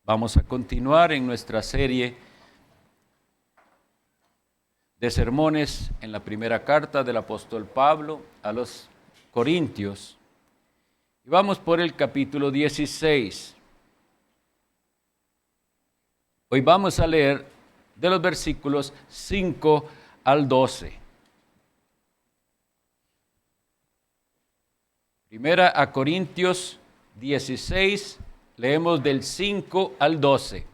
Vamos a continuar en nuestra serie de sermones en la primera carta del apóstol Pablo a los Corintios. Y vamos por el capítulo 16. Hoy vamos a leer de los versículos 5 al 12. Primera a Corintios 16, leemos del 5 al 12.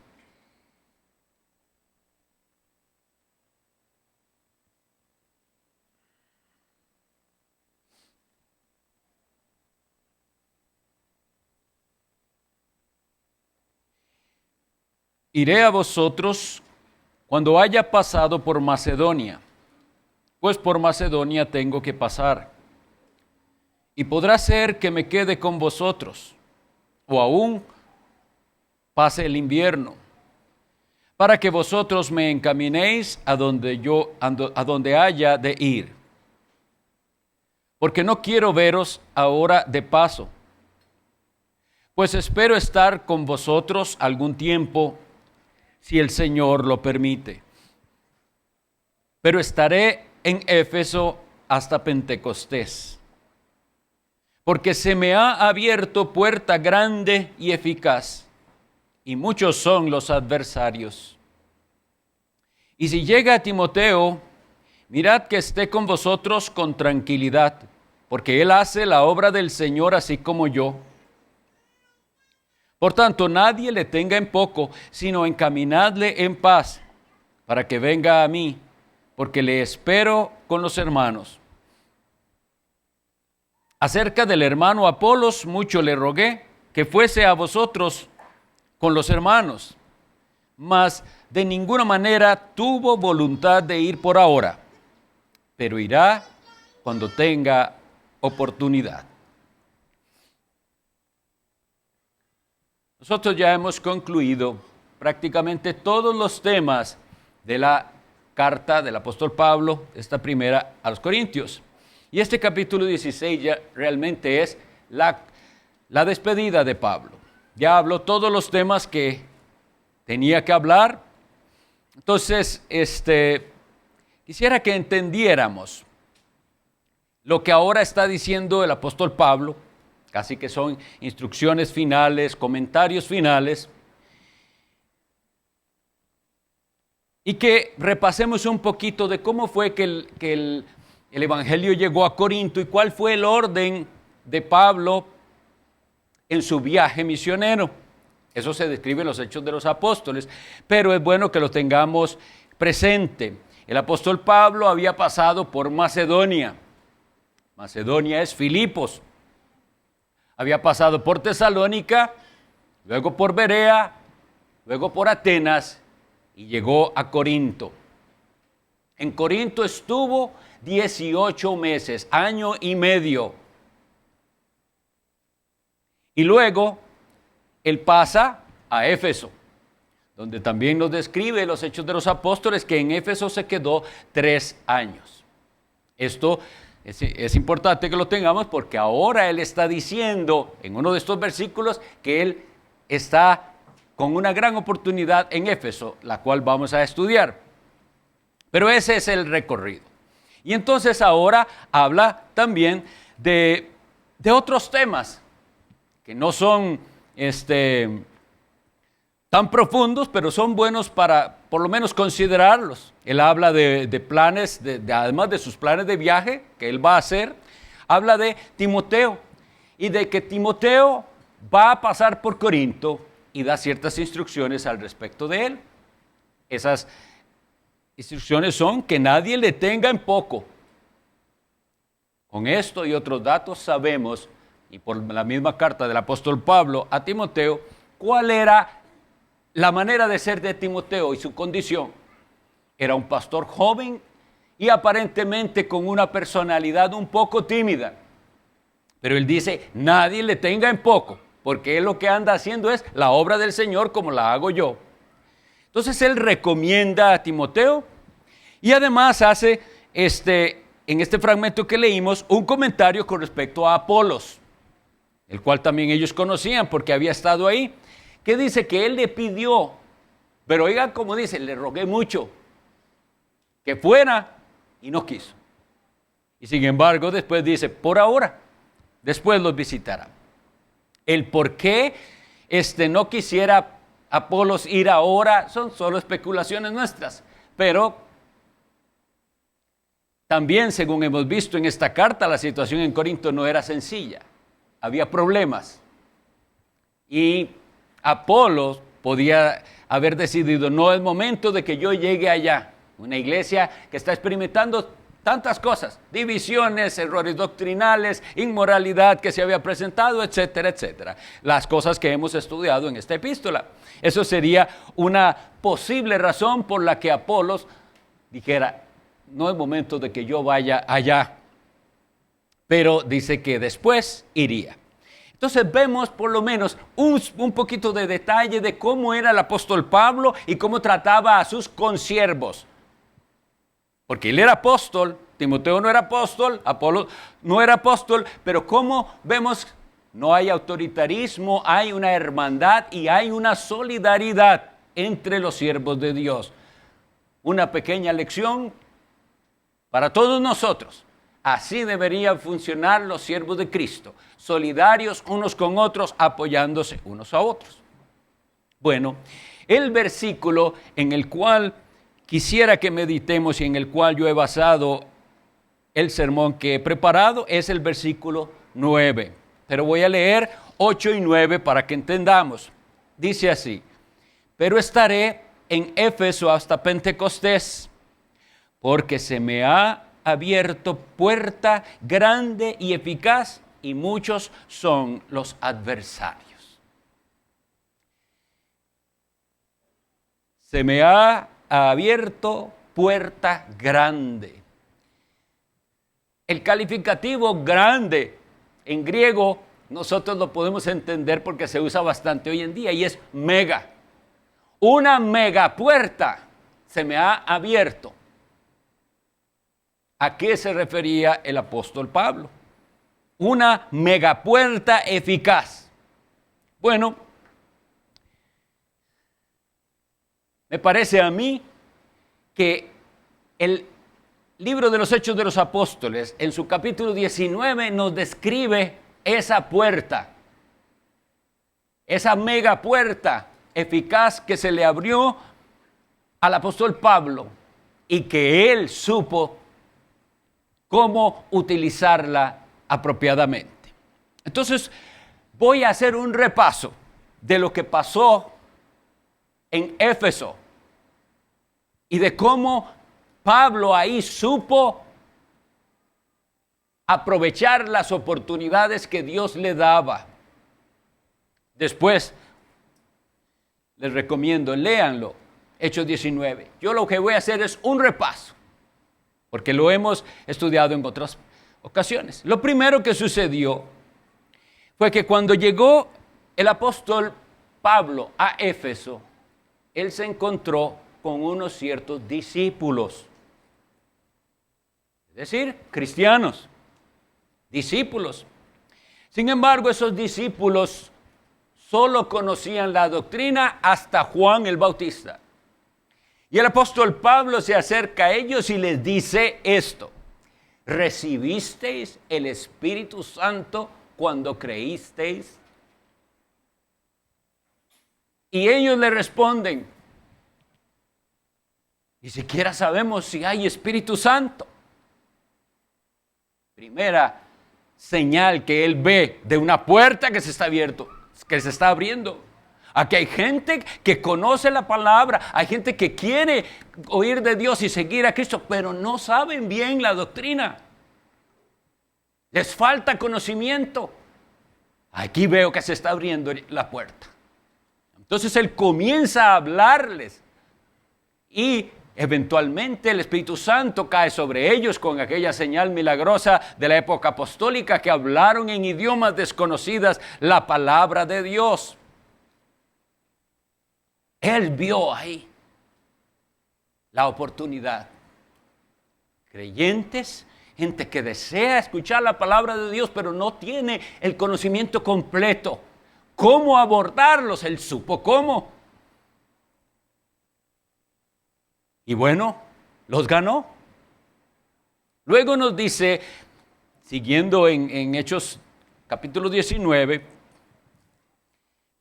Iré a vosotros cuando haya pasado por Macedonia, pues por Macedonia tengo que pasar. Y podrá ser que me quede con vosotros, o aún pase el invierno, para que vosotros me encaminéis a donde haya de ir. Porque no quiero veros ahora de paso, pues espero estar con vosotros algún tiempo, si el Señor lo permite. Pero estaré en Éfeso hasta Pentecostés, porque se me ha abierto puerta grande y eficaz, y muchos son los adversarios. Y si llega Timoteo, mirad que esté con vosotros con tranquilidad, porque él hace la obra del Señor así como yo. Por tanto, nadie le tenga en poco, sino encaminadle en paz, para que venga a mí, porque le espero con los hermanos. Acerca del hermano Apolos, mucho le rogué que fuese a vosotros con los hermanos, mas de ninguna manera tuvo voluntad de ir por ahora, pero irá cuando tenga oportunidad. Nosotros ya hemos concluido prácticamente todos los temas de la carta del apóstol Pablo, esta primera a los Corintios. Y este capítulo 16 ya realmente es la despedida de Pablo. Ya habló todos los temas que tenía que hablar. Entonces, quisiera que entendiéramos lo que ahora está diciendo el apóstol Pablo, casi que son instrucciones finales, comentarios finales, y que repasemos un poquito de cómo fue que el Evangelio llegó a Corinto y cuál fue el orden de Pablo en su viaje misionero. Eso se describe en los Hechos de los Apóstoles, pero es bueno que lo tengamos presente. El apóstol Pablo había pasado por Macedonia. Macedonia es Filipos. Había pasado por Tesalónica, luego por Berea, luego por Atenas y llegó a Corinto. En Corinto estuvo 18 meses, año y medio. Y luego él pasa a Éfeso, donde también nos describe los Hechos de los Apóstoles que en Éfeso se quedó 3 años. Esto es importante que lo tengamos porque ahora él está diciendo en uno de estos versículos que él está con una gran oportunidad en Éfeso, la cual vamos a estudiar. Pero ese es el recorrido. Y entonces ahora habla también de otros temas que no son tan profundos, pero son buenos para por lo menos considerarlos. Él habla de planes, además de sus planes de viaje que él va a hacer, habla de Timoteo y de que Timoteo va a pasar por Corinto y da ciertas instrucciones al respecto de él. Esas instrucciones son que nadie le tenga en poco. Con esto y otros datos sabemos, y por la misma carta del apóstol Pablo a Timoteo, cuál era la manera de ser de Timoteo y su condición. Era un pastor joven y aparentemente con una personalidad un poco tímida. Pero él dice, nadie le tenga en poco, porque él lo que anda haciendo es la obra del Señor como la hago yo. Entonces él recomienda a Timoteo y además hace en este fragmento que leímos un comentario con respecto a Apolos, el cual también ellos conocían porque había estado ahí, que dice que él le pidió, pero oigan como dice, le rogué mucho que fuera y no quiso. Y sin embargo, después dice, por ahora, después los visitará. El por qué no quisiera Apolos ir ahora son solo especulaciones nuestras, pero también, según hemos visto en esta carta, la situación en Corinto no era sencilla, había problemas. Y Apolos podía haber decidido, no es momento de que yo llegue allá, una iglesia que está experimentando tantas cosas, divisiones, errores doctrinales, inmoralidad que se había presentado, etcétera, etcétera. Las cosas que hemos estudiado en esta epístola. Eso sería una posible razón por la que Apolos dijera, no es momento de que yo vaya allá. Pero dice que después iría. Entonces vemos por lo menos un poquito de detalle de cómo era el apóstol Pablo y cómo trataba a sus consiervos. Porque él era apóstol, Timoteo no era apóstol, Apolo no era apóstol, pero como vemos, no hay autoritarismo, hay una hermandad y hay una solidaridad entre los siervos de Dios. Una pequeña lección para todos nosotros. Así deberían funcionar los siervos de Cristo, solidarios unos con otros, apoyándose unos a otros. Bueno, el versículo en el cual quisiera que meditemos y en el cual yo he basado el sermón que he preparado es el versículo 9. Pero voy a leer 8 y 9 para que entendamos. Dice así, pero estaré en Éfeso hasta Pentecostés, porque se me ha abierto puerta grande y eficaz y muchos son los adversarios. Se me ha abierto puerta grande. El calificativo grande en griego nosotros lo podemos entender porque se usa bastante hoy en día y es mega. Una mega puerta se me ha abierto. ¿A qué se refería el apóstol Pablo? Una megapuerta eficaz. Bueno, me parece a mí que el libro de los Hechos de los Apóstoles, en su capítulo 19, nos describe esa puerta, esa megapuerta eficaz que se le abrió al apóstol Pablo y que él supo cómo utilizarla apropiadamente. Entonces, voy a hacer un repaso de lo que pasó en Éfeso y de cómo Pablo ahí supo aprovechar las oportunidades que Dios le daba. Después, les recomiendo, léanlo, Hechos 19. Yo lo que voy a hacer es un repaso, porque lo hemos estudiado en otras ocasiones. Lo primero que sucedió fue que cuando llegó el apóstol Pablo a Éfeso, él se encontró con unos ciertos discípulos. Es decir, cristianos, discípulos. Sin embargo, esos discípulos solo conocían la doctrina hasta Juan el Bautista. Y el apóstol Pablo se acerca a ellos y les dice esto: ¿recibisteis el Espíritu Santo cuando creísteis? Y ellos le responden: ni siquiera sabemos si hay Espíritu Santo. Primera señal que él ve de una puerta que se está abriendo. Aquí hay gente que conoce la palabra, hay gente que quiere oír de Dios y seguir a Cristo, pero no saben bien la doctrina. Les falta conocimiento. Aquí veo que se está abriendo la puerta. Entonces él comienza a hablarles y eventualmente el Espíritu Santo cae sobre ellos con aquella señal milagrosa de la época apostólica que hablaron en idiomas desconocidas la palabra de Dios. Él vio ahí la oportunidad. Creyentes, gente que desea escuchar la palabra de Dios, pero no tiene el conocimiento completo. cómo abordarlos, él supo cómo. Y bueno, los ganó. Luego nos dice, siguiendo en Hechos capítulo 19,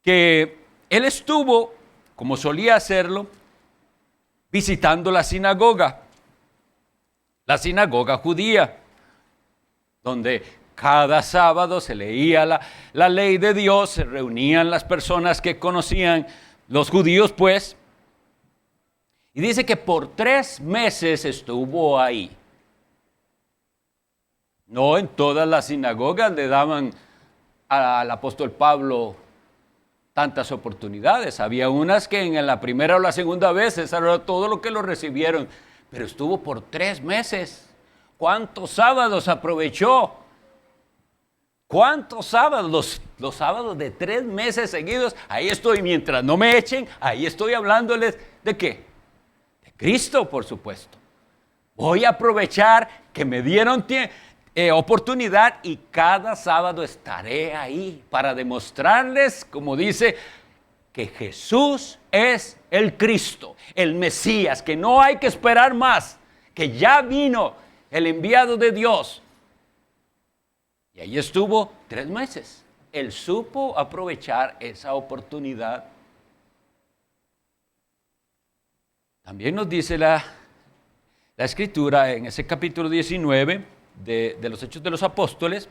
que él estuvo, como solía hacerlo, visitando la sinagoga judía, donde cada sábado se leía la ley de Dios, se reunían las personas que conocían, los judíos pues, y dice que por 3 meses estuvo ahí. No en todas las sinagogas le daban al apóstol Pablo tantas oportunidades. Había unas que en la primera o la segunda vez, eso era todo lo que lo recibieron. Pero estuvo por 3 meses. ¿Cuántos sábados aprovechó? ¿Cuántos sábados? Los sábados de 3 meses seguidos. Ahí estoy, mientras no me echen, ahí estoy hablándoles ¿de qué? De Cristo, por supuesto. Voy a aprovechar que me dieron oportunidad y cada sábado estaré ahí para demostrarles, como dice, que Jesús es el Cristo, el Mesías, que no hay que esperar más, que ya vino el enviado de Dios. Y ahí estuvo 3 meses. Él supo aprovechar esa oportunidad. También nos dice la Escritura en ese capítulo 19 de los Hechos de los Apóstoles,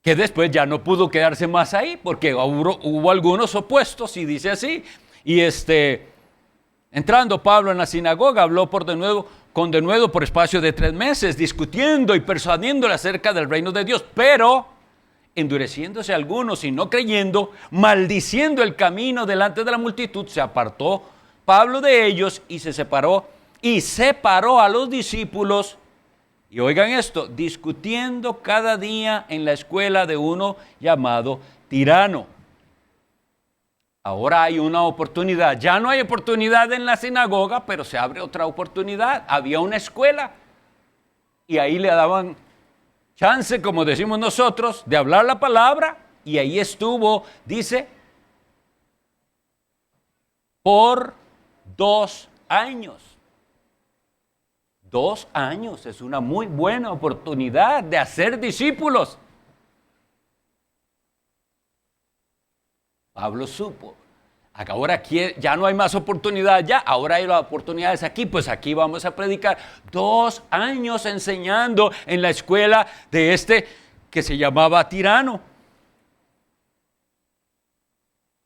que después ya no pudo quedarse más ahí, porque hubo algunos opuestos, y dice así, y entrando Pablo en la sinagoga, habló con denuedo por espacio de 3 meses, discutiendo y persuadiéndole acerca del reino de Dios, pero endureciéndose algunos y no creyendo, maldiciendo el camino delante de la multitud, se apartó Pablo de ellos y separó a los discípulos. Y oigan esto, discutiendo cada día en la escuela de uno llamado Tirano. Ahora hay una oportunidad. Ya no hay oportunidad en la sinagoga, pero se abre otra oportunidad. Había una escuela y ahí le daban chance, como decimos nosotros, de hablar la palabra. Y ahí estuvo, dice, por 2 años. 2 años es una muy buena oportunidad de hacer discípulos. Pablo supo. Ahora aquí ya no hay más oportunidad, ahora hay las oportunidades aquí, pues aquí vamos a predicar. 2 años enseñando en la escuela de que se llamaba Tirano.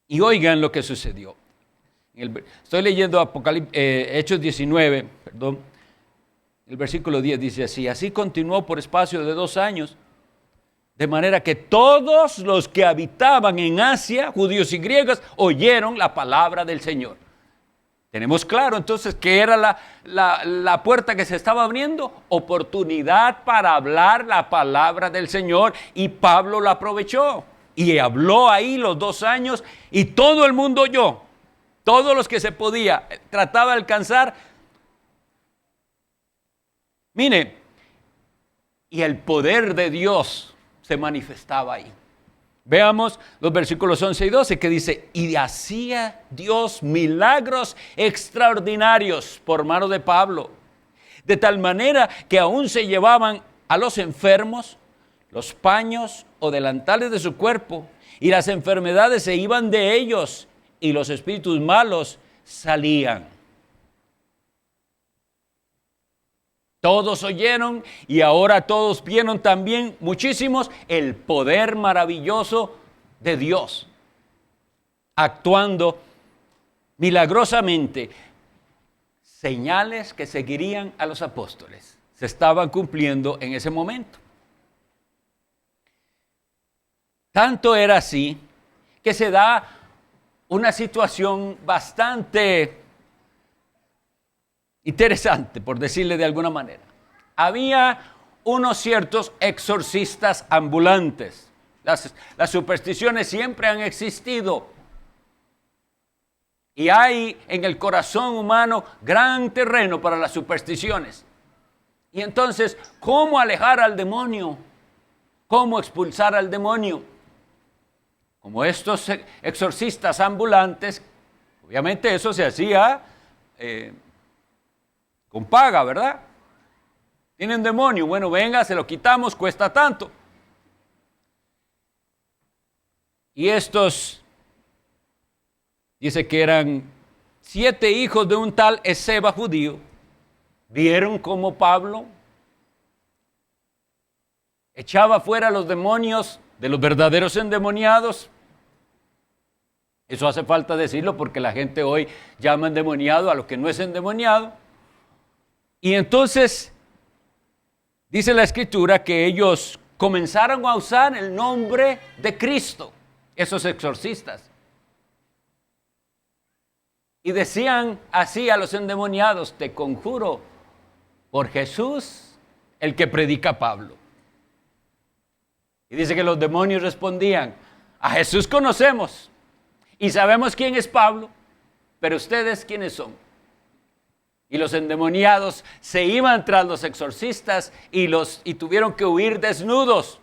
Y oigan lo que sucedió. Estoy leyendo Hechos 19, el versículo 10 dice así: así continuó por espacio de 2 años, de manera que todos los que habitaban en Asia, judíos y griegos, oyeron la palabra del Señor. Tenemos claro entonces que era la puerta que se estaba abriendo, oportunidad para hablar la palabra del Señor, y Pablo la aprovechó y habló ahí los 2 años y todo el mundo oyó, todos los que se podía, trataba de alcanzar. Mire, y el poder de Dios se manifestaba ahí. Veamos los versículos 11 y 12 que dice: y hacía Dios milagros extraordinarios por mano de Pablo, de tal manera que aún se llevaban a los enfermos los paños o delantales de su cuerpo, y las enfermedades se iban de ellos, y los espíritus malos salían. Todos oyeron y ahora todos vieron también, muchísimos, el poder maravilloso de Dios, actuando milagrosamente. Señales que seguirían a los apóstoles se estaban cumpliendo en ese momento. Tanto era así que se da una situación bastante interesante, por decirle de alguna manera. Había unos ciertos exorcistas ambulantes. Las supersticiones siempre han existido. Y hay en el corazón humano gran terreno para las supersticiones. Y entonces, ¿cómo alejar al demonio? ¿Cómo expulsar al demonio? como estos exorcistas ambulantes, obviamente eso se hacía con paga, ¿verdad? Tienen demonio, bueno, venga, se lo quitamos, cuesta tanto. Y estos, dice que eran 7 hijos de un tal Esceva judío, vieron cómo Pablo echaba fuera a los demonios de los verdaderos endemoniados. Eso hace falta decirlo porque la gente hoy llama endemoniado a lo que no es endemoniado. Y entonces dice la Escritura que ellos comenzaron a usar el nombre de Cristo, esos exorcistas. Y decían así a los endemoniados: te conjuro por Jesús, el que predica Pablo. Y dice que los demonios respondían: a Jesús conocemos y sabemos quién es Pablo, pero ustedes quiénes son. Y los endemoniados se iban tras los exorcistas y tuvieron que huir desnudos.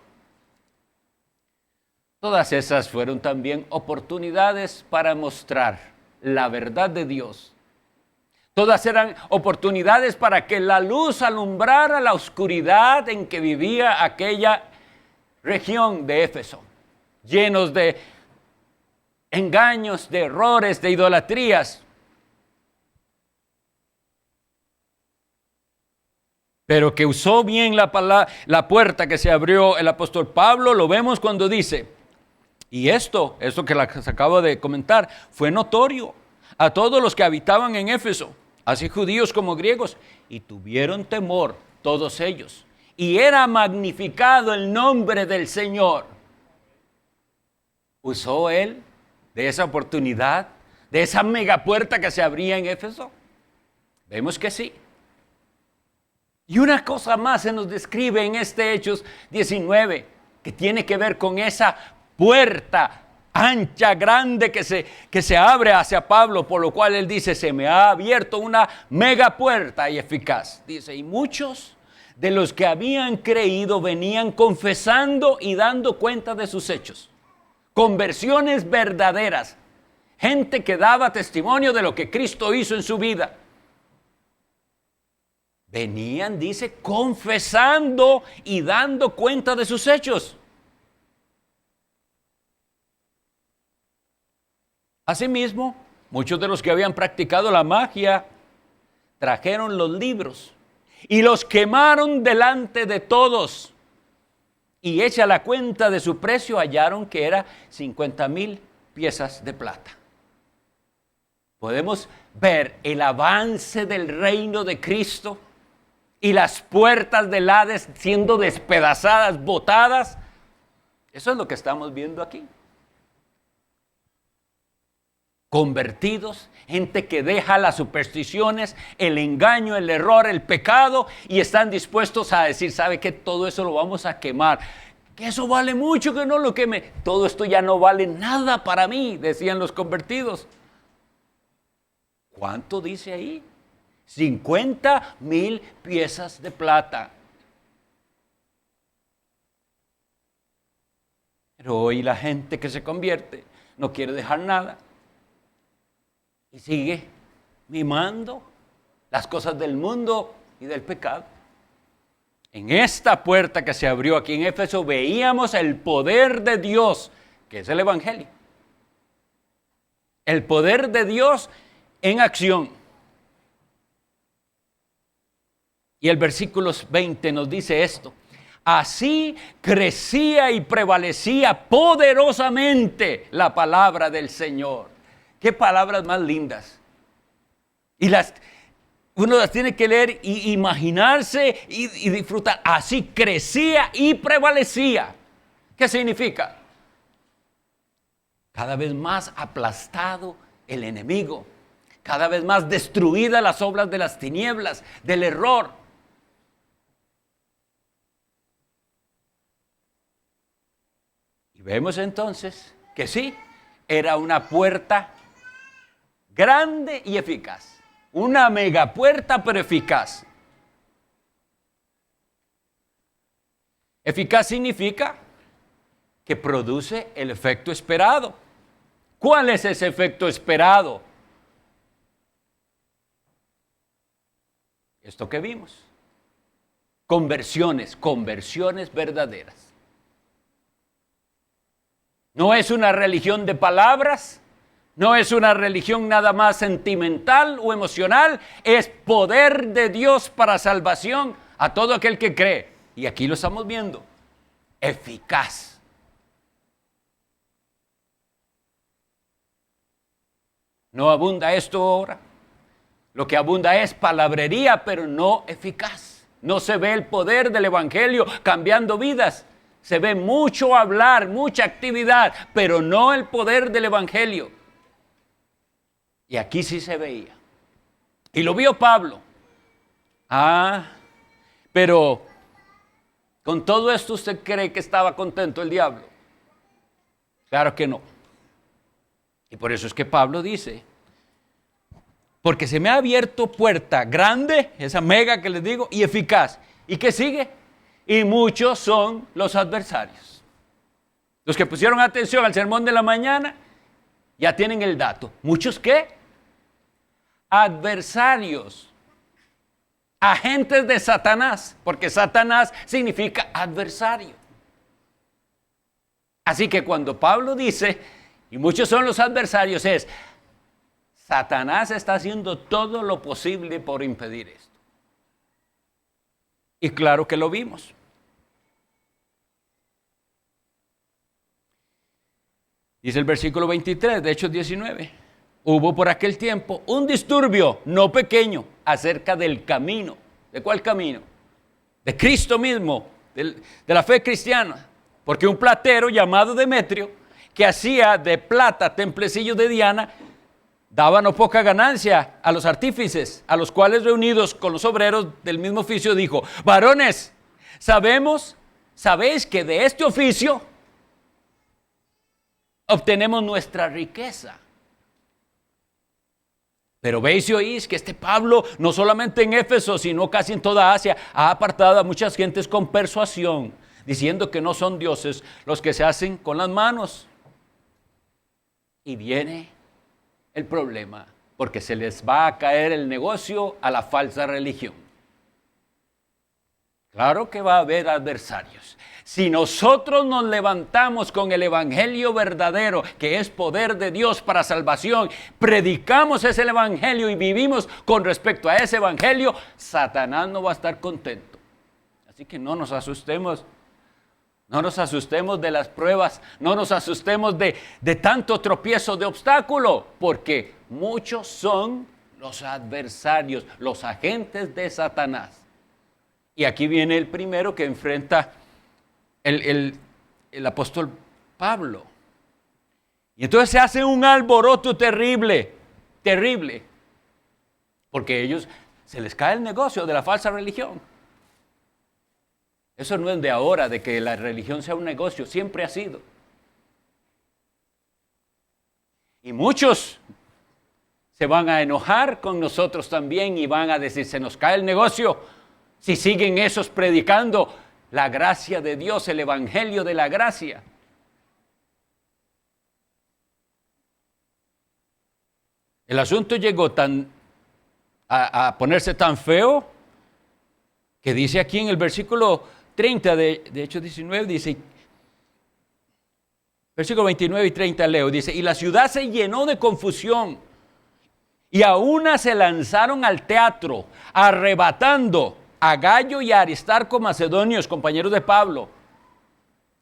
Todas esas fueron también oportunidades para mostrar la verdad de Dios. Todas eran oportunidades para que la luz alumbrara la oscuridad en que vivía aquella región de Éfeso, llenos de engaños, de errores, de idolatrías. Pero que usó bien la puerta que se abrió el apóstol Pablo, lo vemos cuando dice, y esto que se acaba de comentar, fue notorio a todos los que habitaban en Éfeso, así judíos como griegos, y tuvieron temor todos ellos. Y era magnificado el nombre del Señor. ¿Usó él de esa oportunidad, de esa megapuerta que se abría en Éfeso? Vemos que sí. Y una cosa más se nos describe en este Hechos 19, que tiene que ver con esa puerta ancha, grande, que se abre hacia Pablo, por lo cual él dice, se me ha abierto una megapuerta y eficaz. Dice, y muchos de los que habían creído venían confesando y dando cuenta de sus hechos. Conversiones verdaderas. Gente que daba testimonio de lo que Cristo hizo en su vida. Venían, dice, confesando y dando cuenta de sus hechos. Asimismo, muchos de los que habían practicado la magia trajeron los libros y los quemaron delante de todos. Y hecha la cuenta de su precio, hallaron que era 50,000 piezas de plata. Podemos ver el avance del reino de Cristo y las puertas del Hades siendo despedazadas, botadas. Eso es lo que estamos viendo aquí. Convertidos, gente que deja las supersticiones, el engaño, el error, el pecado, y están dispuestos a decir, ¿sabe qué? Todo eso lo vamos a quemar. Que eso vale mucho, que no lo queme. Todo esto ya no vale nada para mí, decían los convertidos. ¿Cuánto dice ahí? 50,000 piezas de plata. Pero hoy la gente que se convierte no quiere dejar nada. Y sigue mimando las cosas del mundo y del pecado. En esta puerta que se abrió aquí en Éfeso veíamos el poder de Dios, que es el Evangelio. El poder de Dios en acción. Y el versículo 20 nos dice esto. Así crecía y prevalecía poderosamente la palabra del Señor. Qué palabras más lindas. Y uno las tiene que leer y imaginarse y disfrutar. Así crecía y prevalecía. ¿Qué significa? Cada vez más aplastado el enemigo. Cada vez más destruidas las obras de las tinieblas, del error. Y vemos entonces que sí, era una puerta grande y eficaz. Una megapuerta, pero eficaz. Eficaz significa que produce el efecto esperado. ¿Cuál es ese efecto esperado? Esto que vimos. Conversiones verdaderas. No es una religión de palabras, no es una religión nada más sentimental o emocional, es poder de Dios para salvación a todo aquel que cree. Y aquí lo estamos viendo, eficaz. No abunda esto ahora. Lo que abunda es palabrería, pero no eficaz. No se ve el poder del evangelio cambiando vidas. Se ve mucho hablar, mucha actividad, pero no el poder del evangelio. Y aquí sí se veía. Y lo vio Pablo. Pero con todo esto, ¿usted cree que estaba contento el diablo? Claro que no. Y por eso es que Pablo dice, porque se me ha abierto puerta grande, esa mega que les digo, y eficaz. ¿Y qué sigue? Y muchos son los adversarios. Los que pusieron atención al sermón de la mañana, ya tienen el dato. ¿Muchos qué? Adversarios. Agentes de Satanás, porque Satanás significa adversario. Así que cuando Pablo dice, y muchos son los adversarios, es Satanás está haciendo todo lo posible por impedir esto. Y claro que lo vimos. Dice el versículo 23 de Hechos 19. Hubo por aquel tiempo un disturbio no pequeño acerca del camino. ¿De cuál camino? De Cristo mismo, de la fe cristiana. Porque un platero llamado Demetrio, que hacía de plata templecillos de Diana, daba no poca ganancia a los artífices, a los cuales reunidos con los obreros del mismo oficio dijo, varones, sabéis que de este oficio obtenemos nuestra riqueza. Pero veis y oís que este Pablo, no solamente en Éfeso, sino casi en toda Asia, ha apartado a muchas gentes con persuasión, diciendo que no son dioses los que se hacen con las manos. Y viene el problema, porque se les va a caer el negocio a la falsa religión. Claro que va a haber adversarios. Si nosotros nos levantamos con el evangelio verdadero, que es poder de Dios para salvación, predicamos ese evangelio y vivimos con respecto a ese evangelio, Satanás no va a estar contento. Así que no nos asustemos. No nos asustemos de las pruebas, no nos asustemos de tanto tropiezo, de obstáculo, porque muchos son los adversarios, los agentes de Satanás. Y aquí viene el primero que enfrenta el apóstol Pablo. Y entonces se hace un alboroto terrible, porque ellos se les cae el negocio de la falsa religión. Eso no es de ahora, de que la religión sea un negocio, siempre ha sido. Y muchos se van a enojar con nosotros también y van a decir, se nos cae el negocio si siguen esos predicando la gracia de Dios, el evangelio de la gracia. El asunto llegó a ponerse tan feo que dice aquí en el versículo 30 de Hechos 19, dice, versículo 29 y 30 leo, dice, y la ciudad se llenó de confusión y a una se lanzaron al teatro, arrebatando a Gayo y a Aristarco macedonios, compañeros de Pablo,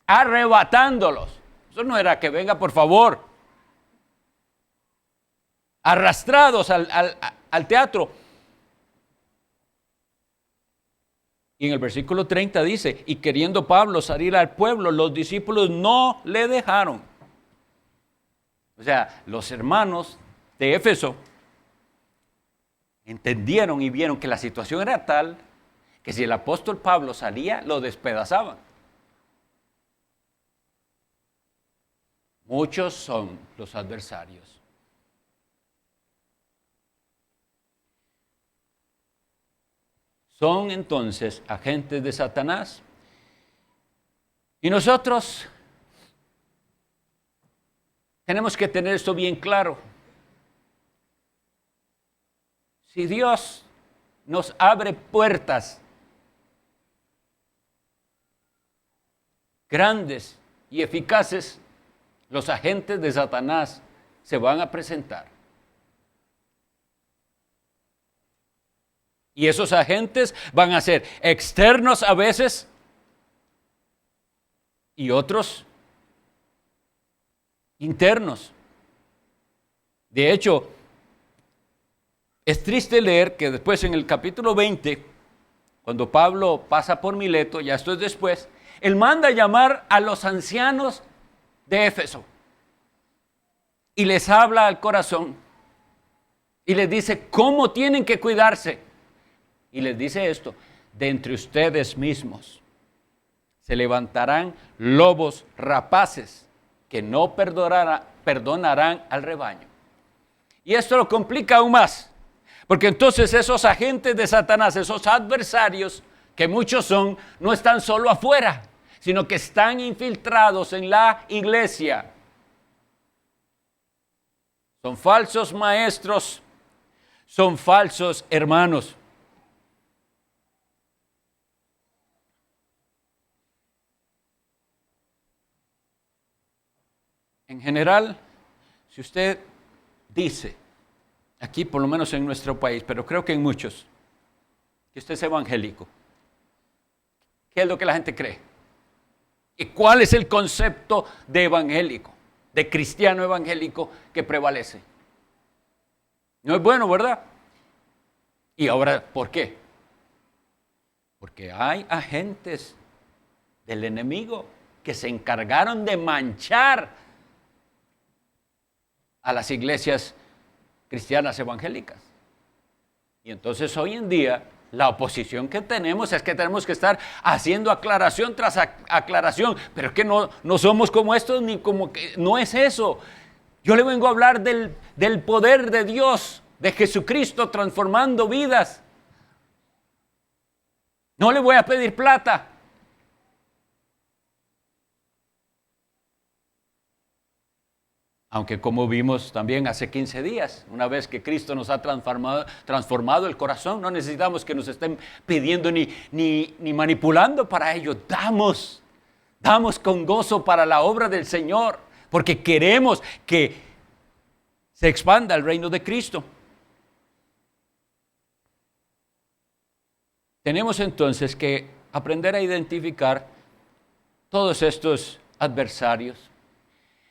arrebatándolos. Eso no era que venga por favor, arrastrados al teatro. Y en el versículo 30 dice, y queriendo Pablo salir al pueblo, los discípulos no le dejaron. O sea, los hermanos de Éfeso entendieron y vieron que la situación era tal que si el apóstol Pablo salía, lo despedazaban. Muchos son los adversarios. Son entonces agentes de Satanás. Y nosotros Tenemos que tener esto bien claro. Si Dios nos abre puertas grandes y eficaces, los agentes de Satanás se van a presentar. Y esos agentes van a ser externos a veces y otros internos. De hecho, es triste leer que después en el capítulo 20, cuando Pablo pasa por Mileto, ya esto es después, él manda llamar a los ancianos de Éfeso y les habla al corazón y les dice cómo tienen que cuidarse. Y les dice esto: de entre ustedes mismos se levantarán lobos rapaces que no perdonarán al rebaño. Y esto lo complica aún más, porque entonces esos agentes de Satanás, esos adversarios, que muchos son, no están solo afuera, sino que están infiltrados en la iglesia. Son falsos maestros, son falsos hermanos. En general, si usted dice, aquí por lo menos en nuestro país, pero creo que en muchos, que usted es evangélico, ¿qué es lo que la gente cree? ¿Y cuál es el concepto de evangélico, de cristiano evangélico que prevalece? No es bueno, ¿verdad? Y ahora, ¿por qué? Porque hay agentes del enemigo que se encargaron de manchar a las iglesias cristianas evangélicas. Y entonces hoy en día la oposición que tenemos es que tenemos que estar haciendo aclaración tras aclaración, pero es que no somos como estos, ni como que no es eso. Yo le vengo a hablar del poder de Dios, de Jesucristo transformando vidas. No le voy a pedir plata. Aunque como vimos también hace 15 días, una vez que Cristo nos ha transformado el corazón, no necesitamos que nos estén pidiendo ni manipulando para ello. Damos con gozo para la obra del Señor, porque queremos que se expanda el reino de Cristo. Tenemos entonces que aprender a identificar todos estos adversarios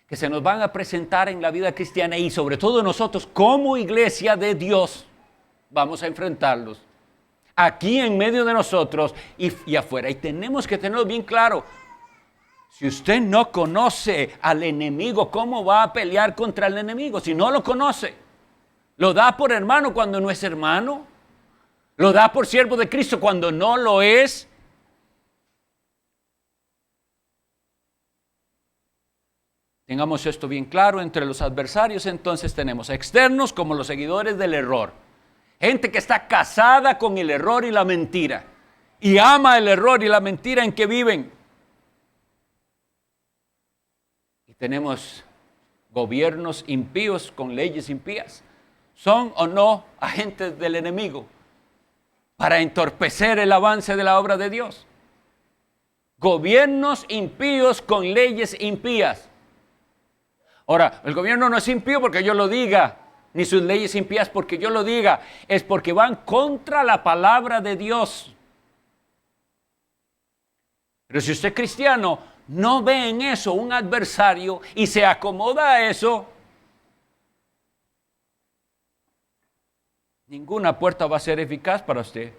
que se nos van a presentar en la vida cristiana, y sobre todo nosotros como iglesia de Dios vamos a enfrentarlos aquí en medio de nosotros y afuera. Y tenemos que tenerlo bien claro. Si usted no conoce al enemigo, ¿cómo va a pelear contra el enemigo? Si no lo conoce, lo da por hermano cuando no es hermano, lo da por siervo de Cristo cuando no lo es. Tengamos esto bien claro. Entre los adversarios entonces tenemos externos como los seguidores del error. Gente que está casada con el error y la mentira y ama el error y la mentira en que viven. Y tenemos gobiernos impíos con leyes impías. ¿Son o no agentes del enemigo para entorpecer el avance de la obra de Dios? Gobiernos impíos con leyes impías. Ahora, el gobierno no es impío porque yo lo diga, ni sus leyes impías porque yo lo diga, es porque van contra la palabra de Dios. Pero si usted es cristiano, no ve en eso un adversario y se acomoda a eso, ninguna puerta va a ser eficaz para usted,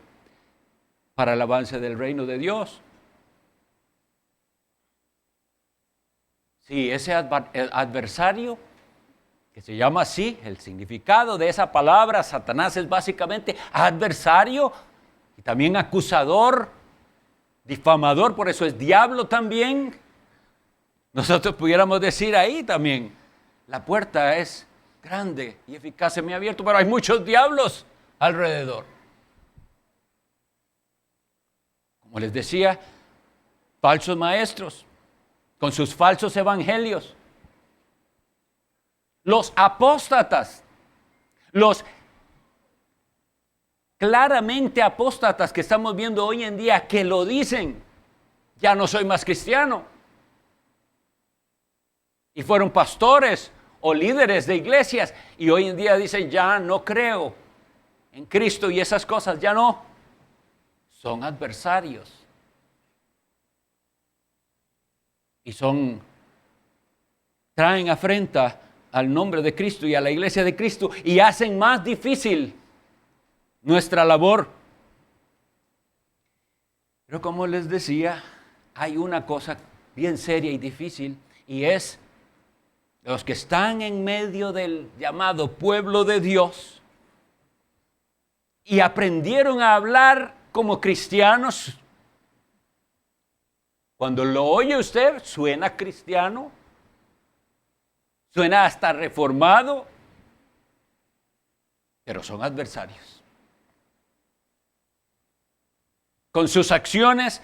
para el avance del reino de Dios. Sí, ese adversario, que se llama así, el significado de esa palabra, Satanás, es básicamente adversario y también acusador, difamador, por eso es diablo también. Nosotros pudiéramos decir ahí también, la puerta es grande y eficaz, se me ha abierto, pero hay muchos diablos alrededor. Como les decía, falsos maestros con sus falsos evangelios. Los apóstatas, los claramente apóstatas que estamos viendo hoy en día, que lo dicen, ya no soy más cristiano. Y fueron pastores o líderes de iglesias y hoy en día dicen, ya no creo en Cristo y esas cosas, ya no. Son adversarios. Y traen afrenta al nombre de Cristo y a la iglesia de Cristo y hacen más difícil nuestra labor. Pero como les decía, hay una cosa bien seria y difícil, y es los que están en medio del llamado pueblo de Dios y aprendieron a hablar como cristianos. Cuando lo oye usted, suena cristiano, suena hasta reformado, pero son adversarios. Con sus acciones,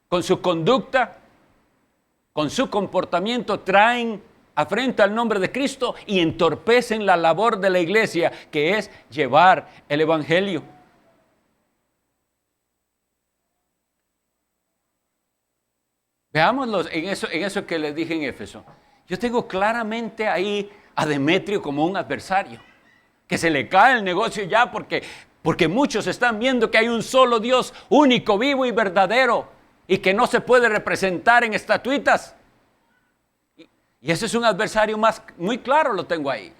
con su conducta, con su comportamiento, traen afrenta al nombre de Cristo y entorpecen la labor de la iglesia, que es llevar el evangelio. Veámoslo en eso que les dije en Éfeso. Yo tengo claramente ahí a Demetrio como un adversario, que se le cae el negocio ya porque muchos están viendo que hay un solo Dios único, vivo y verdadero, y que no se puede representar en estatuitas. Y ese es un adversario muy claro, lo tengo ahí.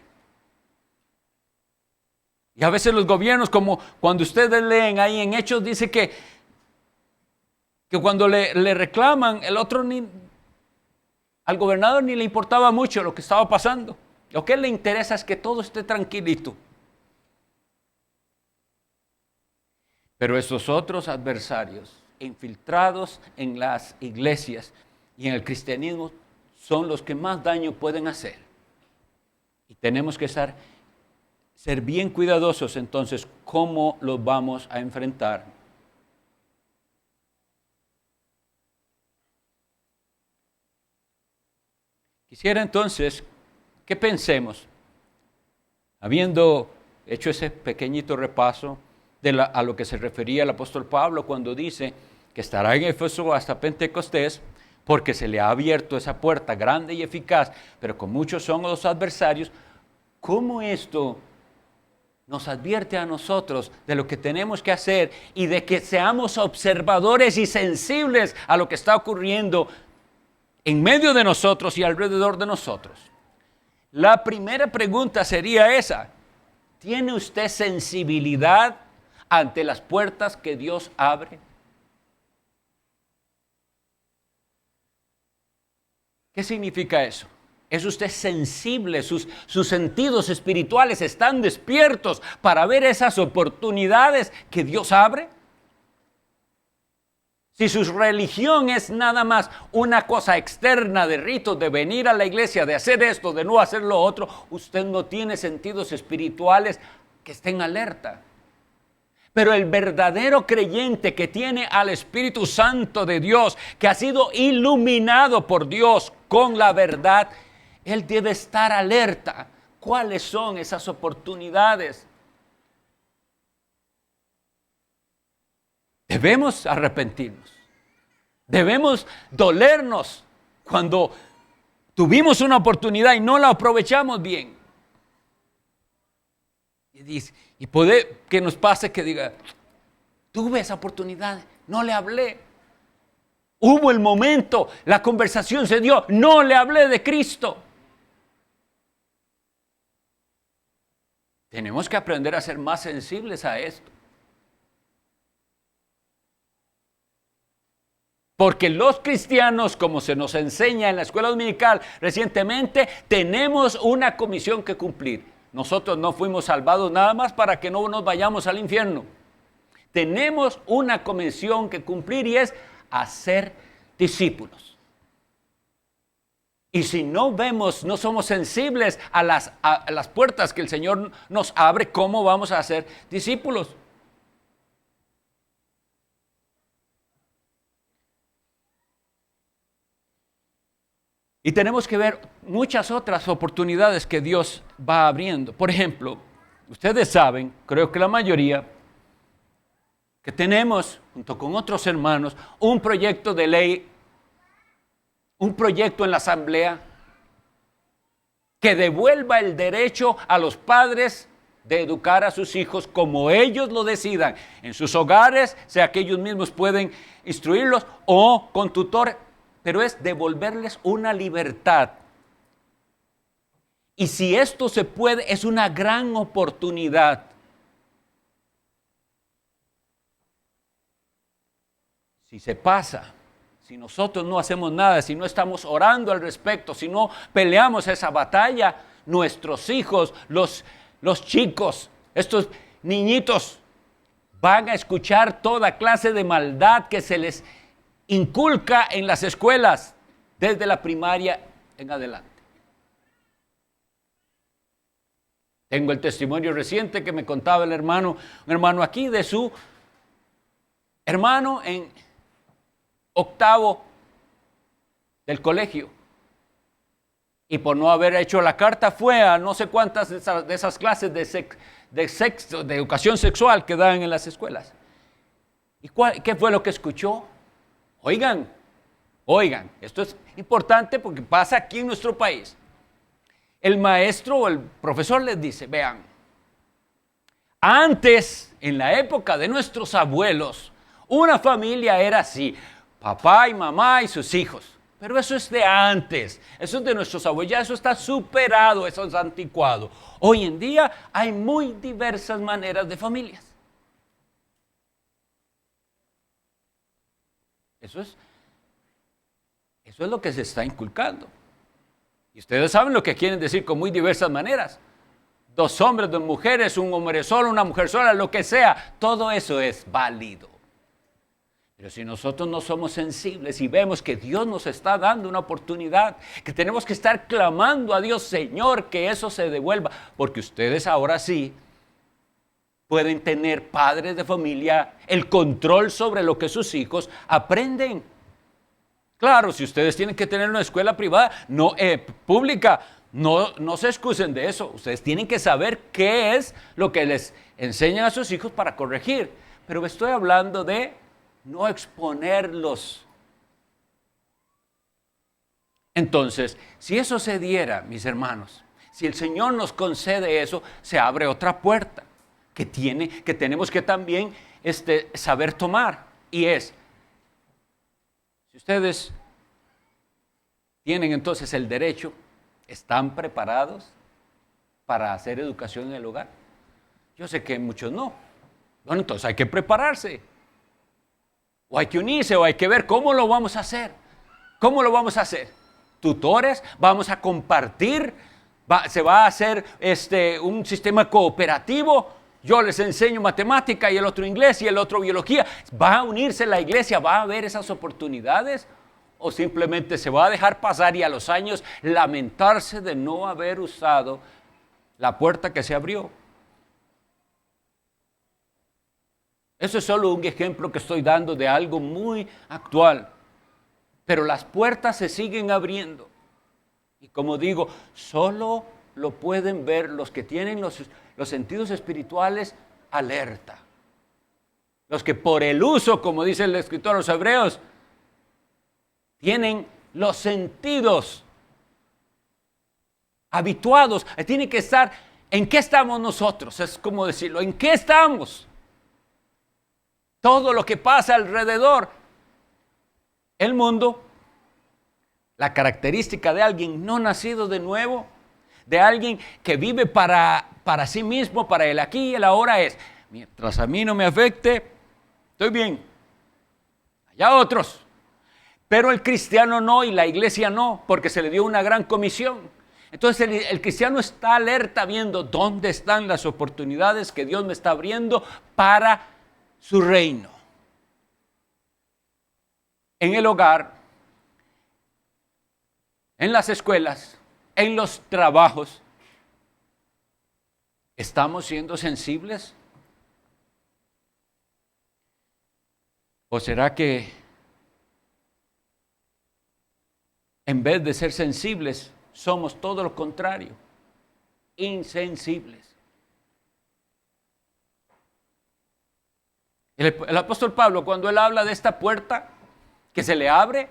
Y a veces los gobiernos, como cuando ustedes leen ahí en Hechos, dice que cuando le reclaman, al gobernador ni le importaba mucho lo que estaba pasando. Lo que le interesa es que todo esté tranquilito. Pero esos otros adversarios, infiltrados en las iglesias y en el cristianismo, son los que más daño pueden hacer. Y tenemos que ser bien cuidadosos entonces cómo los vamos a enfrentar. Quisiera entonces que pensemos, habiendo hecho ese pequeñito repaso a lo que se refería el apóstol Pablo cuando dice que estará en Éfeso hasta Pentecostés, porque se le ha abierto esa puerta grande y eficaz, pero con muchos son los adversarios. ¿Cómo esto nos advierte a nosotros de lo que tenemos que hacer y de que seamos observadores y sensibles a lo que está ocurriendo en medio de nosotros y alrededor de nosotros? La primera pregunta sería esa: ¿tiene usted sensibilidad ante las puertas que Dios abre? ¿Qué significa eso? ¿Es usted sensible? ¿Sus sentidos espirituales están despiertos para ver esas oportunidades que Dios abre? Si su religión es nada más una cosa externa de ritos, de venir a la iglesia, de hacer esto, de no hacer lo otro, usted no tiene sentidos espirituales que estén alerta. Pero el verdadero creyente que tiene al Espíritu Santo de Dios, que ha sido iluminado por Dios con la verdad, él debe estar alerta. ¿Cuáles son esas oportunidades? Debemos arrepentirnos. Debemos dolernos cuando tuvimos una oportunidad y no la aprovechamos bien. Y puede que nos pase que diga, tuve esa oportunidad, no le hablé. Hubo el momento, la conversación se dio, no le hablé de Cristo. Tenemos que aprender a ser más sensibles a esto. Porque los cristianos, como se nos enseña en la escuela dominical recientemente, tenemos una comisión que cumplir. Nosotros no fuimos salvados nada más para que no nos vayamos al infierno. Tenemos una comisión que cumplir y es hacer discípulos. Y si no somos sensibles a las puertas que el Señor nos abre, ¿cómo vamos a hacer discípulos? Y tenemos que ver muchas otras oportunidades que Dios va abriendo. Por ejemplo, ustedes saben, creo que la mayoría, que tenemos, junto con otros hermanos, un proyecto de ley, un proyecto en la Asamblea que devuelva el derecho a los padres de educar a sus hijos como ellos lo decidan, en sus hogares, sea que ellos mismos pueden instruirlos o con tutores, pero es devolverles una libertad. Y si esto se puede, es una gran oportunidad. Si se pasa, si nosotros no hacemos nada, si no estamos orando al respecto, si no peleamos esa batalla, nuestros hijos, los chicos, estos niñitos, van a escuchar toda clase de maldad que se les inculca en las escuelas, desde la primaria en adelante. Tengo el testimonio reciente que me contaba un hermano aquí, de su hermano en octavo del colegio. Y por no haber hecho la carta fue a no sé cuántas de esas clases de educación sexual que dan en las escuelas. ¿Y qué fue lo que escuchó? Oigan, esto es importante porque pasa aquí en nuestro país. El maestro o el profesor les dice, vean, antes, en la época de nuestros abuelos, una familia era así, papá y mamá y sus hijos. Pero eso es de antes, eso es de nuestros abuelos, ya eso está superado, eso es anticuado. Hoy en día hay muy diversas maneras de familias. Eso es lo que se está inculcando. Y ustedes saben lo que quieren decir con muy diversas maneras. 2 hombres, 2 mujeres, un hombre solo, una mujer sola, lo que sea. Todo eso es válido. Pero si nosotros no somos sensibles y vemos que Dios nos está dando una oportunidad, que tenemos que estar clamando a Dios, Señor, que eso se devuelva. Porque ustedes ahora sí pueden tener, padres de familia, el control sobre lo que sus hijos aprenden. Claro, si ustedes tienen que tener una escuela privada, pública, no se excusen de eso. Ustedes tienen que saber qué es lo que les enseñan a sus hijos para corregir. Pero estoy hablando de no exponerlos. Entonces, si eso se diera, mis hermanos, si el Señor nos concede eso, se abre otra puerta que tenemos que también saber tomar. Y es, si ustedes tienen entonces el derecho, ¿están preparados para hacer educación en el hogar? Yo sé que muchos no. Bueno, entonces hay que prepararse. O hay que unirse, o hay que ver cómo lo vamos a hacer. ¿Cómo lo vamos a hacer? ¿Tutores? ¿Vamos a compartir? ¿Se va a hacer un sistema cooperativo? Yo les enseño matemática y el otro inglés y el otro biología. ¿Va a unirse la iglesia? ¿Va a haber esas oportunidades? ¿O simplemente se va a dejar pasar y a los años lamentarse de no haber usado la puerta que se abrió? Eso es solo un ejemplo que estoy dando de algo muy actual. Pero las puertas se siguen abriendo. Y como digo, solo lo pueden ver los que tienen los sentidos espirituales alerta. Los que por el uso, como dice el escritor a los Hebreos, tienen los sentidos habituados. Tienen que estar, ¿en qué estamos nosotros? Es como decirlo, ¿en qué estamos? Todo lo que pasa alrededor, el mundo, la característica de alguien no nacido de nuevo, de alguien que vive para sí mismo, para el aquí y el ahora es, mientras a mí no me afecte, estoy bien. Allá otros. Pero el cristiano no y la iglesia no, porque se le dio una gran comisión. Entonces el cristiano está alerta viendo dónde están las oportunidades que Dios me está abriendo para su reino. En el hogar, en las escuelas, en los trabajos, ¿estamos siendo sensibles? ¿O será que En vez de ser sensibles, somos todo lo contrario, insensibles. El apóstol Pablo, cuando él habla de esta puerta que se le abre,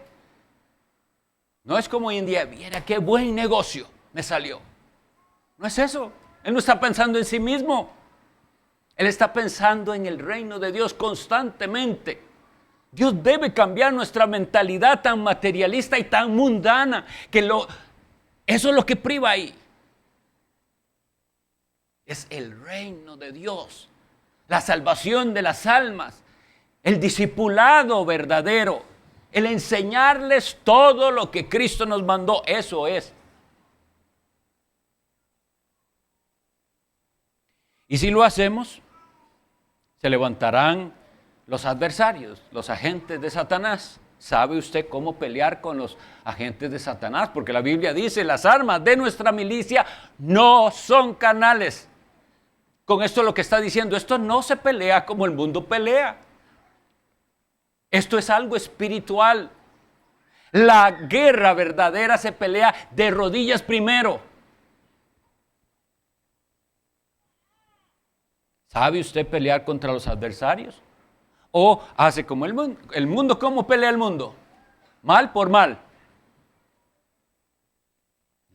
no es como hoy en día, mira qué buen negocio me salió. No es eso. Él no está pensando en sí mismo. Él está pensando en el reino de Dios constantemente. Dios debe cambiar nuestra mentalidad tan materialista y tan mundana, que eso es lo que priva ahí. Es el reino de Dios, la salvación de las almas, el discipulado verdadero, el enseñarles todo lo que Cristo nos mandó. Eso es. Y si lo hacemos, se levantarán los adversarios, los agentes de Satanás. ¿Sabe usted cómo pelear con los agentes de Satanás? Porque la Biblia dice, las armas de nuestra milicia no son carnales. Con esto lo que está diciendo, esto no se pelea como el mundo pelea. Esto es algo espiritual. La guerra verdadera se pelea de rodillas primero. ¿Sabe usted pelear contra los adversarios? ¿O hace como el mundo? ¿El mundo cómo pelea el mundo? Mal por mal.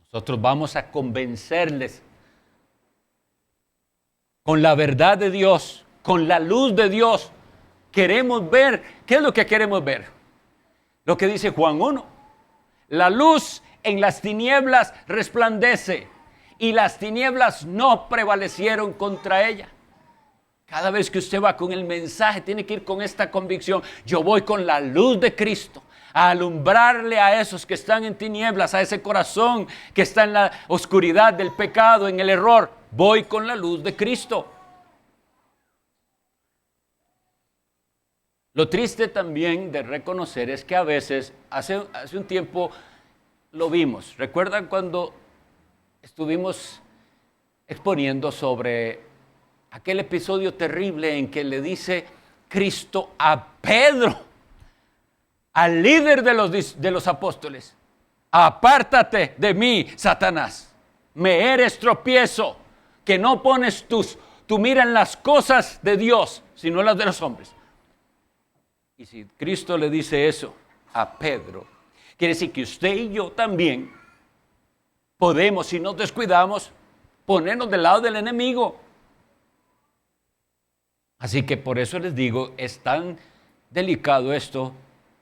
Nosotros vamos a convencerles con la verdad de Dios, con la luz de Dios. Queremos ver, ¿qué es lo que queremos ver? Lo que dice Juan 1. La luz en las tinieblas resplandece y las tinieblas no prevalecieron contra ella. Cada vez que usted va con el mensaje, tiene que ir con esta convicción. Yo voy con la luz de Cristo a alumbrarle a esos que están en tinieblas, a ese corazón que está en la oscuridad del pecado, en el error. Voy con la luz de Cristo. Lo triste también de reconocer es que a veces, hace un tiempo lo vimos. ¿Recuerdan cuando estuvimos exponiendo sobre aquel episodio terrible en que le dice Cristo a Pedro, al líder de los apóstoles: apártate de mí, Satanás, me eres tropiezo, que no pones tu mira en las cosas de Dios, sino en las de los hombres. Y si Cristo le dice eso a Pedro, quiere decir que usted y yo también podemos, si nos descuidamos, ponernos del lado del enemigo. Así que por eso les digo, es tan delicado esto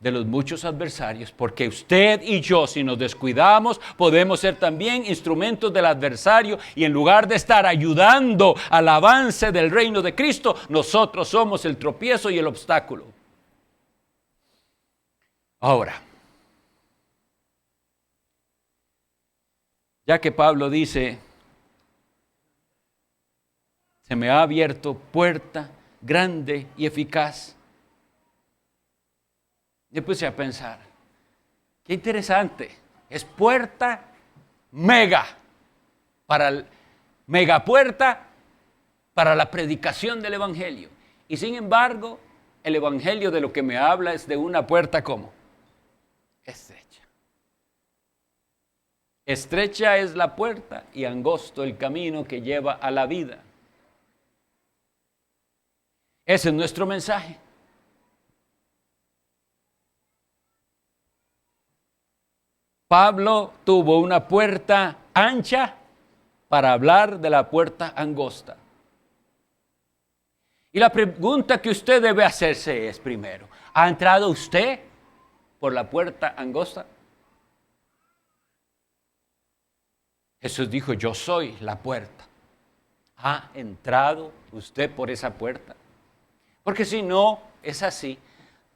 de los muchos adversarios, porque usted y yo, si nos descuidamos, podemos ser también instrumentos del adversario, y en lugar de estar ayudando al avance del reino de Cristo, nosotros somos el tropiezo y el obstáculo. Ahora, ya que Pablo dice, se me ha abierto puerta grande y eficaz, yo puse a pensar, qué interesante, es puerta mega puerta para la predicación del evangelio. Y sin embargo, el evangelio de lo que me habla es de una puerta ¿cómo? Estrecha. Estrecha es la puerta y angosto el camino que lleva a la vida. Ese es nuestro mensaje. Pablo tuvo una puerta ancha para hablar de la puerta angosta. Y la pregunta que usted debe hacerse es primero, ¿ha entrado usted por la puerta angosta? Jesús dijo, yo soy la puerta. ¿Ha entrado usted por esa puerta? Porque si no es así,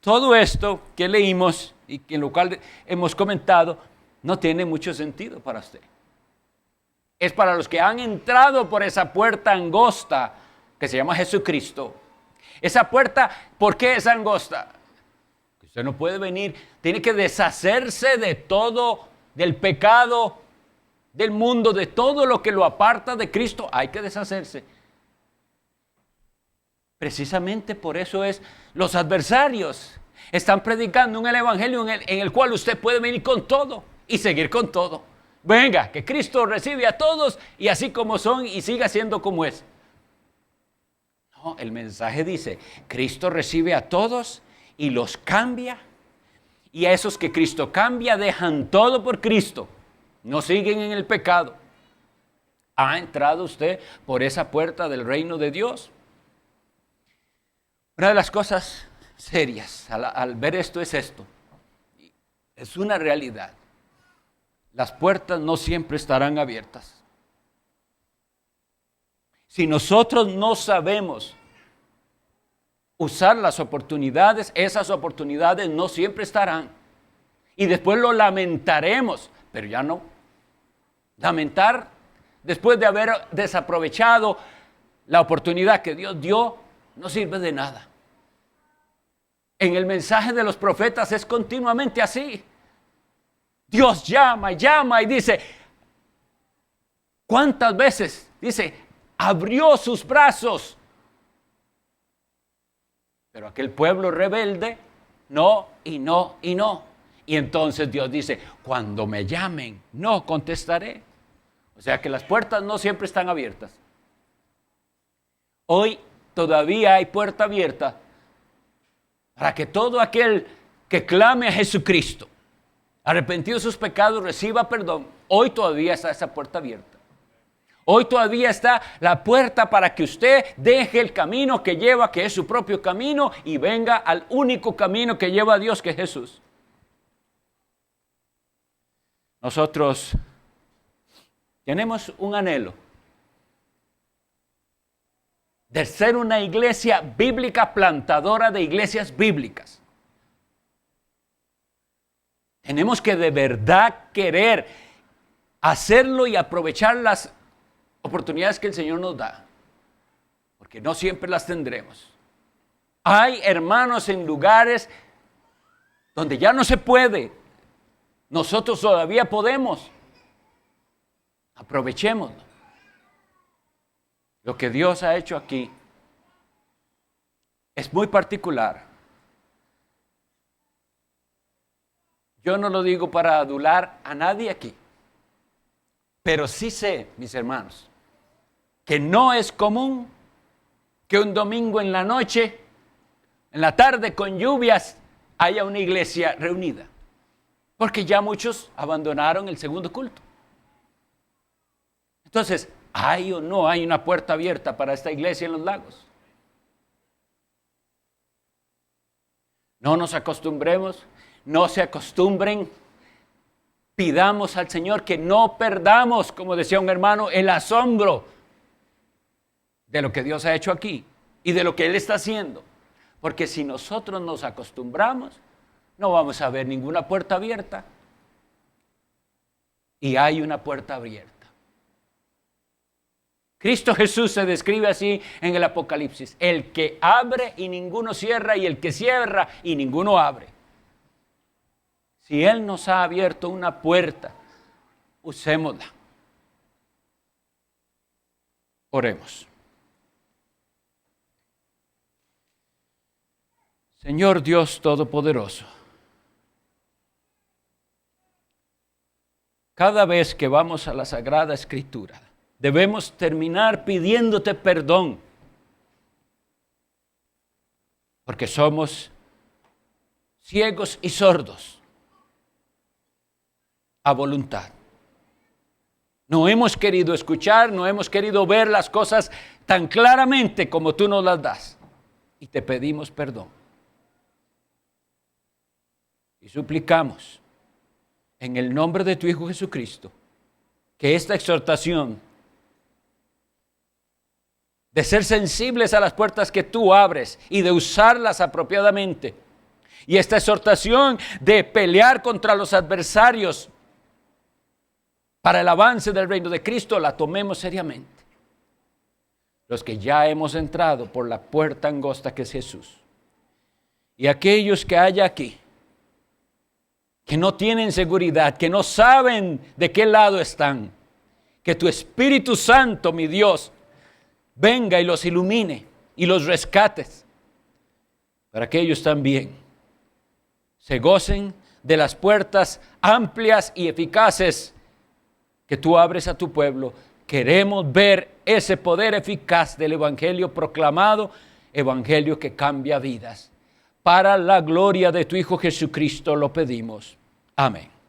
todo esto que leímos y en lo cual hemos comentado no tiene mucho sentido para usted. Es para los que han entrado por esa puerta angosta que se llama Jesucristo. Esa puerta, ¿por qué es angosta? Usted no puede venir, tiene que deshacerse de todo, del pecado, del mundo, de todo lo que lo aparta de Cristo. Hay que deshacerse. Precisamente por eso los adversarios están predicando un evangelio en el cual usted puede venir con todo y seguir con todo. Venga, que Cristo recibe a todos y así como son y siga siendo como es. No, el mensaje dice, Cristo recibe a todos y los cambia. Y a esos que Cristo cambia dejan todo por Cristo. No siguen en el pecado. ¿Ha entrado usted por esa puerta del reino de Dios? Una de las cosas serias al ver esto es esto. Es una realidad. Las puertas no siempre estarán abiertas. Si nosotros no sabemos usar las oportunidades, esas oportunidades no siempre estarán. Y después lo lamentaremos, pero ya no. Lamentar después de haber desaprovechado la oportunidad que Dios dio, no sirve de nada. En el mensaje de los profetas es continuamente así. Dios llama y dice, ¿cuántas veces? Dice, abrió sus brazos. Pero aquel pueblo rebelde, no, y no, y no. Y entonces Dios dice, cuando me llamen, no contestaré. O sea que las puertas no siempre están abiertas. Hoy todavía hay puerta abierta para que todo aquel que clame a Jesucristo, arrepentido de sus pecados, reciba perdón. Hoy todavía está esa puerta abierta. Hoy todavía está la puerta para que usted deje el camino que lleva, que es su propio camino, y venga al único camino que lleva a Dios, que es Jesús. Nosotros tenemos un anhelo de ser una iglesia bíblica, plantadora de iglesias bíblicas. Tenemos que de verdad querer hacerlo y aprovechar las oportunidades que el Señor nos da, porque no siempre las tendremos. Hay hermanos en lugares donde ya no se puede. Nosotros todavía podemos. Aprovechémoslo. Lo que Dios ha hecho aquí es muy particular. Yo no lo digo para adular a nadie aquí, pero sí sé, mis hermanos, que no es común que un domingo en la noche, en la tarde con lluvias, haya una iglesia reunida, porque ya muchos abandonaron el segundo culto. Entonces, ¿hay o no hay una puerta abierta para esta iglesia en Los Lagos? No nos acostumbremos, no se acostumbren. Pidamos al Señor que no perdamos, como decía un hermano, el asombro de lo que Dios ha hecho aquí y de lo que Él está haciendo. Porque si nosotros nos acostumbramos, no vamos a ver ninguna puerta abierta. Y hay una puerta abierta. Cristo Jesús se describe así en el Apocalipsis: el que abre y ninguno cierra, y el que cierra y ninguno abre. Si Él nos ha abierto una puerta, usémosla. Oremos. Señor Dios Todopoderoso, cada vez que vamos a la Sagrada Escritura, debemos terminar pidiéndote perdón, porque somos ciegos y sordos a voluntad. No hemos querido escuchar, no hemos querido ver las cosas tan claramente como tú nos las das. Y te pedimos perdón. Y suplicamos en el nombre de tu Hijo Jesucristo que esta exhortación de ser sensibles a las puertas que tú abres y de usarlas apropiadamente, y esta exhortación de pelear contra los adversarios para el avance del reino de Cristo, la tomemos seriamente. Los que ya hemos entrado por la puerta angosta que es Jesús, y aquellos que haya aquí que no tienen seguridad, que no saben de qué lado están, que tu Espíritu Santo, mi Dios, venga y los ilumine y los rescates, para que ellos también se gocen de las puertas amplias y eficaces que tú abres a tu pueblo. Queremos ver ese poder eficaz del evangelio proclamado, evangelio que cambia vidas. Para la gloria de tu Hijo Jesucristo lo pedimos. Amén.